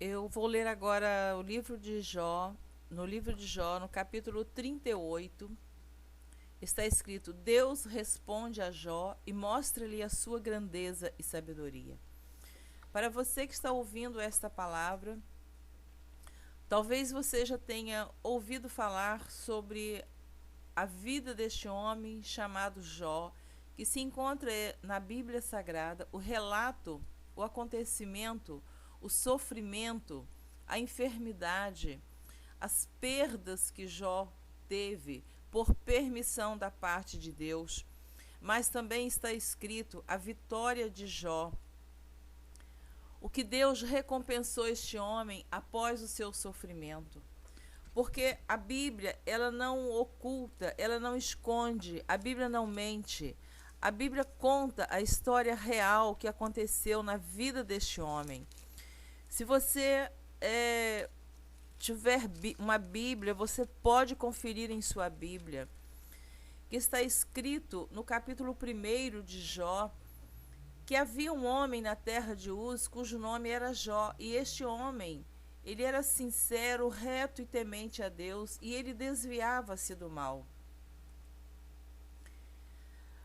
Eu vou ler agora o livro de Jó. No livro de Jó, no capítulo 38, está escrito: Deus responde a Jó e mostra-lhe a sua grandeza e sabedoria. Para você que está ouvindo esta palavra, talvez você já tenha ouvido falar sobre a vida deste homem chamado Jó, que se encontra na Bíblia Sagrada, o relato, o acontecimento, o sofrimento, a enfermidade, as perdas que Jó teve por permissão da parte de Deus, mas também está escrito a vitória de Jó, o que Deus recompensou este homem após o seu sofrimento. Porque a Bíblia, ela não oculta, ela não esconde, a Bíblia não mente. A Bíblia conta a história real que aconteceu na vida deste homem. Se você tiver uma Bíblia, você pode conferir em sua Bíblia, que está escrito no capítulo 1 de Jó, que havia um homem na terra de Uz, cujo nome era Jó, e este homem, ele era sincero, reto e temente a Deus, e ele desviava-se do mal.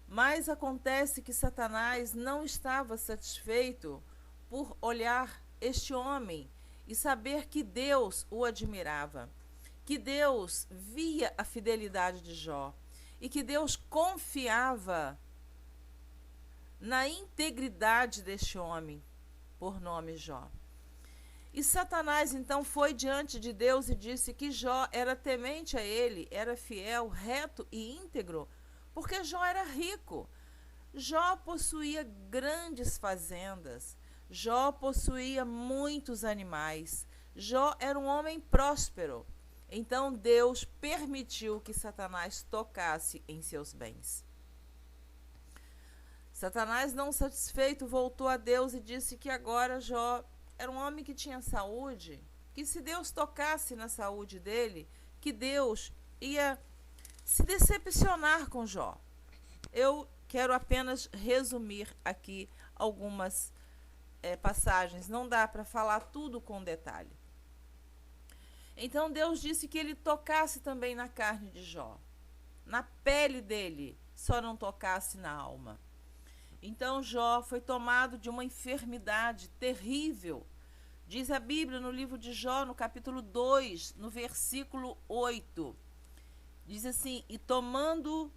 Mas acontece que Satanás não estava satisfeito por olhar este homem e saber que Deus o admirava, que Deus via a fidelidade de Jó e que Deus confiava na integridade deste homem, por nome Jó. E Satanás então foi diante de Deus e disse que Jó era temente a ele, era fiel, reto e íntegro, porque Jó era rico. Jó possuía grandes fazendas, Jó possuía muitos animais, Jó era um homem próspero. Então Deus permitiu que Satanás tocasse em seus bens. Satanás, não satisfeito, voltou a Deus e disse que agora Jó era um homem que tinha saúde, que se Deus tocasse na saúde dele, que Deus ia se decepcionar com Jó. Eu quero apenas resumir aqui algumas passagens, não dá para falar tudo com detalhe. Então Deus disse que ele tocasse também na carne de Jó, na pele dele, só não tocasse na alma. Então Jó foi tomado de uma enfermidade terrível. Diz a Bíblia no livro de Jó, no capítulo 2, no versículo 8. Diz assim: e tomando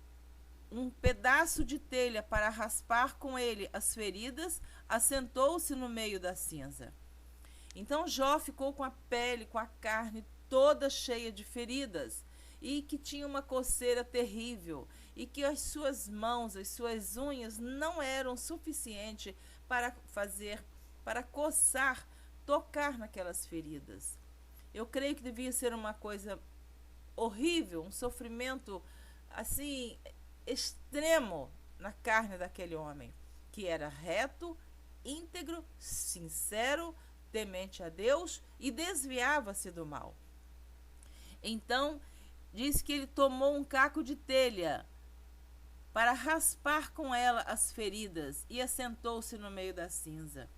um pedaço de telha para raspar com ele as feridas, assentou-se no meio da cinza. Então Jó ficou com a pele, com a carne toda cheia de feridas, e que tinha uma coceira terrível, e que as suas mãos, as suas unhas não eram suficientes para coçar, tocar naquelas feridas. Eu creio que devia ser uma coisa horrível, um sofrimento assim extremo na carne daquele homem, que era reto, íntegro, sincero, temente a Deus e desviava-se do mal. Então diz que ele tomou um caco de telha para raspar com ela as feridas e assentou-se no meio da cinza.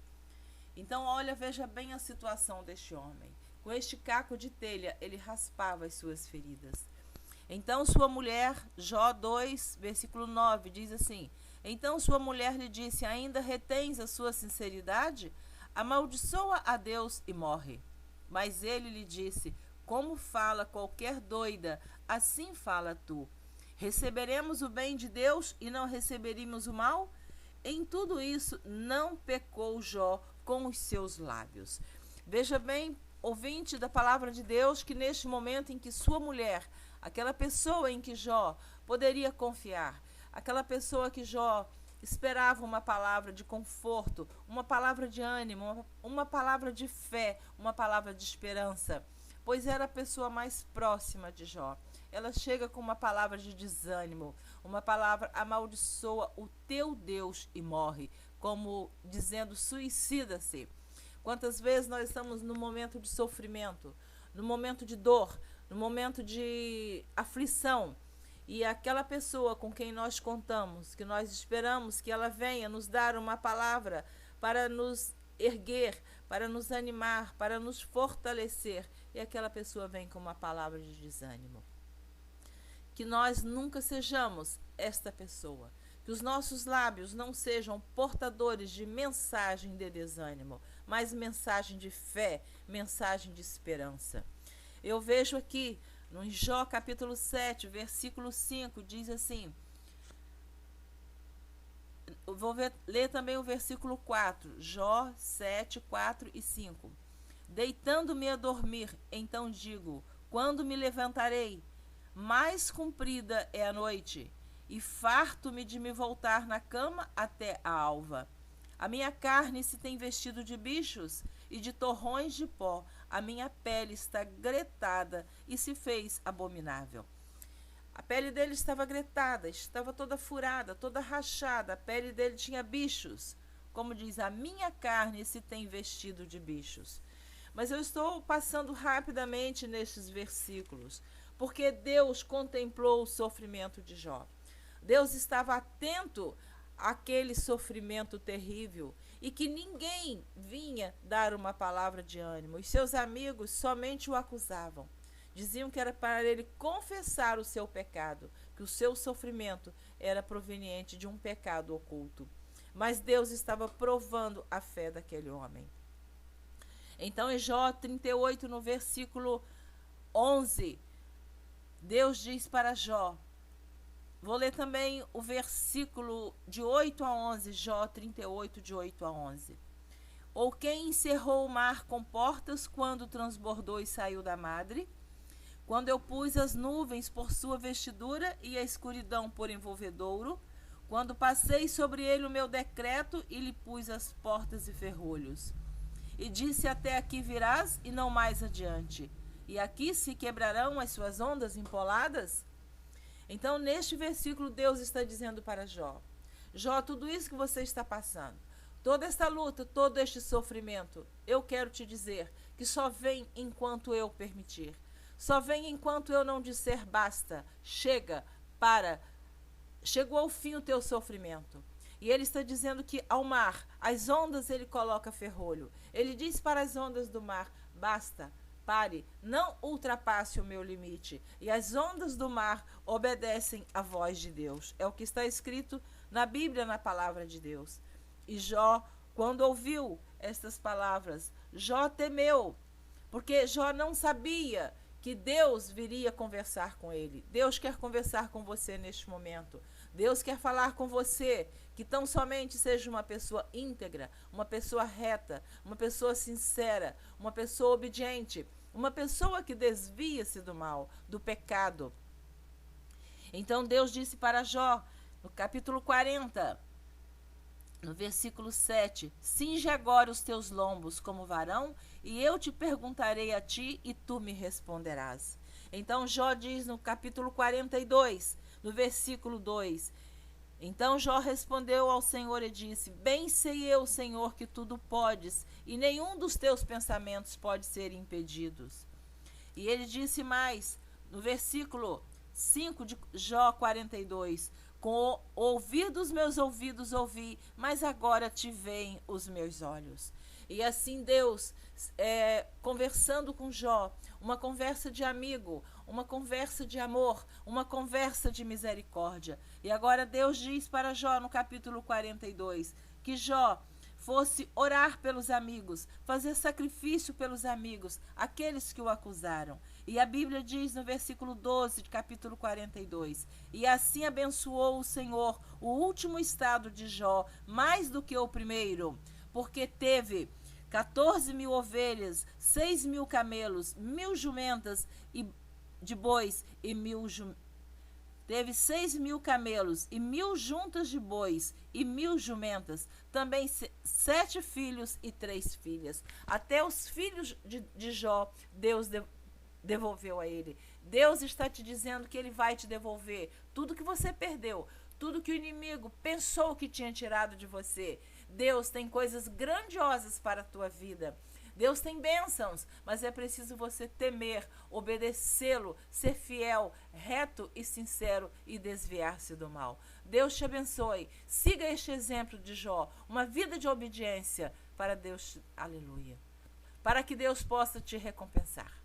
Então, olha, veja bem a situação deste homem. Com este caco de telha, ele raspava as suas feridas. Então, sua mulher, Jó 2, versículo 9, diz assim: então sua mulher lhe disse: ainda retens a sua sinceridade? Amaldiçoa a Deus e morre. Mas ele lhe disse: como fala qualquer doida, assim fala tu. Receberemos o bem de Deus e não receberíamos o mal? Em tudo isso não pecou Jó com os seus lábios. Veja bem, ouvinte da palavra de Deus, que neste momento em que sua mulher, aquela pessoa em que Jó poderia confiar, aquela pessoa que Jó esperava uma palavra de conforto, uma palavra de ânimo, uma palavra de fé, uma palavra de esperança, pois era a pessoa mais próxima de Jó. Ela chega com uma palavra de desânimo, uma palavra: amaldiçoa o teu Deus e morre, como dizendo: suicida-se. Quantas vezes nós estamos no momento de sofrimento, no momento de dor, no momento de aflição, e aquela pessoa com quem nós contamos, que nós esperamos que ela venha nos dar uma palavra para nos erguer, para nos animar, para nos fortalecer, e aquela pessoa vem com uma palavra de desânimo. Que nós nunca sejamos esta pessoa. Que os nossos lábios não sejam portadores de mensagem de desânimo, mas mensagem de fé, mensagem de esperança. Eu vejo aqui, no Jó capítulo 7, versículo 5, diz assim, eu vou ler também o versículo 4, Jó 7, 4 e 5. Deitando-me a dormir, então digo, quando me levantarei? Mais comprida é a noite, e farto-me de me voltar na cama até a alva. A minha carne se tem vestido de bichos e de torrões de pó, a minha pele está gretada e se fez abominável. A pele dele estava gretada, estava toda furada, toda rachada, a pele dele tinha bichos. Como diz, a minha carne se tem vestido de bichos. Mas eu estou passando rapidamente nestes versículos, porque Deus contemplou o sofrimento de Jó. Deus estava atento àquele sofrimento terrível e que ninguém vinha dar uma palavra de ânimo. Os seus amigos somente o acusavam. Diziam que era para ele confessar o seu pecado, que o seu sofrimento era proveniente de um pecado oculto. Mas Deus estava provando a fé daquele homem. Então, em Jó 38, no versículo 11, Deus diz para Jó, vou ler também o versículo de 8 a 11, Jó 38, de 8 a 11. Ou quem encerrou o mar com portas quando transbordou e saiu da madre? Quando eu pus as nuvens por sua vestidura e a escuridão por envolvedouro? Quando passei sobre ele o meu decreto e lhe pus as portas e ferrolhos? E disse, até aqui virás e não mais adiante. E aqui se quebrarão as suas ondas empoladas? Então, neste versículo, Deus está dizendo para Jó, Jó, tudo isso que você está passando, toda esta luta, todo este sofrimento, eu quero te dizer que só vem enquanto eu permitir. Só vem enquanto eu não disser basta, chega, para, chegou ao fim o teu sofrimento. E ele está dizendo que ao mar, as ondas ele coloca ferrolho. Ele diz para as ondas do mar, basta, pare, não ultrapasse o meu limite. E as ondas do mar obedecem à voz de Deus. É o que está escrito na Bíblia, na palavra de Deus. E Jó, quando ouviu estas palavras, Jó temeu, porque Jó não sabia que Deus viria conversar com ele. Deus quer conversar com você neste momento. Deus quer falar com você, que tão somente seja uma pessoa íntegra, uma pessoa reta, uma pessoa sincera, uma pessoa obediente, uma pessoa que desvia-se do mal, do pecado. Então Deus disse para Jó, no capítulo 40, no versículo 7, cinge agora os teus lombos como varão, e eu te perguntarei a ti, e tu me responderás. Então Jó diz no capítulo 42, no versículo 2, então Jó respondeu ao Senhor e disse, bem sei eu, Senhor, que tudo podes, e nenhum dos teus pensamentos pode ser impedidos. E ele disse mais, no versículo 5 de Jó 42, com o ouvir dos meus ouvidos ouvi, mas agora te veem os meus olhos. E assim Deus, conversando com Jó, uma conversa de amigo, uma conversa de amor, uma conversa de misericórdia. E agora Deus diz para Jó, no capítulo 42, que Jó fosse orar pelos amigos, fazer sacrifício pelos amigos, aqueles que o acusaram. E a Bíblia diz no versículo 12 de capítulo 42, e assim abençoou o Senhor o último estado de Jó, mais do que o primeiro, porque teve 14.000 ovelhas, 6.000 camelos, 1.000 jumentas de bois e 1.000 jumentas. Teve 6.000 camelos e 1.000 juntas de bois e 1.000 jumentas. Também 7 filhos e 3 filhas. Até os filhos de Jó, Deus devolveu a ele. Deus está te dizendo que ele vai te devolver tudo que você perdeu, tudo que o inimigo pensou que tinha tirado de você. Deus tem coisas grandiosas para a tua vida. Deus tem bênçãos, mas é preciso você temer, obedecê-lo, ser fiel, reto e sincero e desviar-se do mal. Deus te abençoe. Siga este exemplo de Jó, uma vida de obediência para Deus, aleluia. Para que Deus possa te recompensar.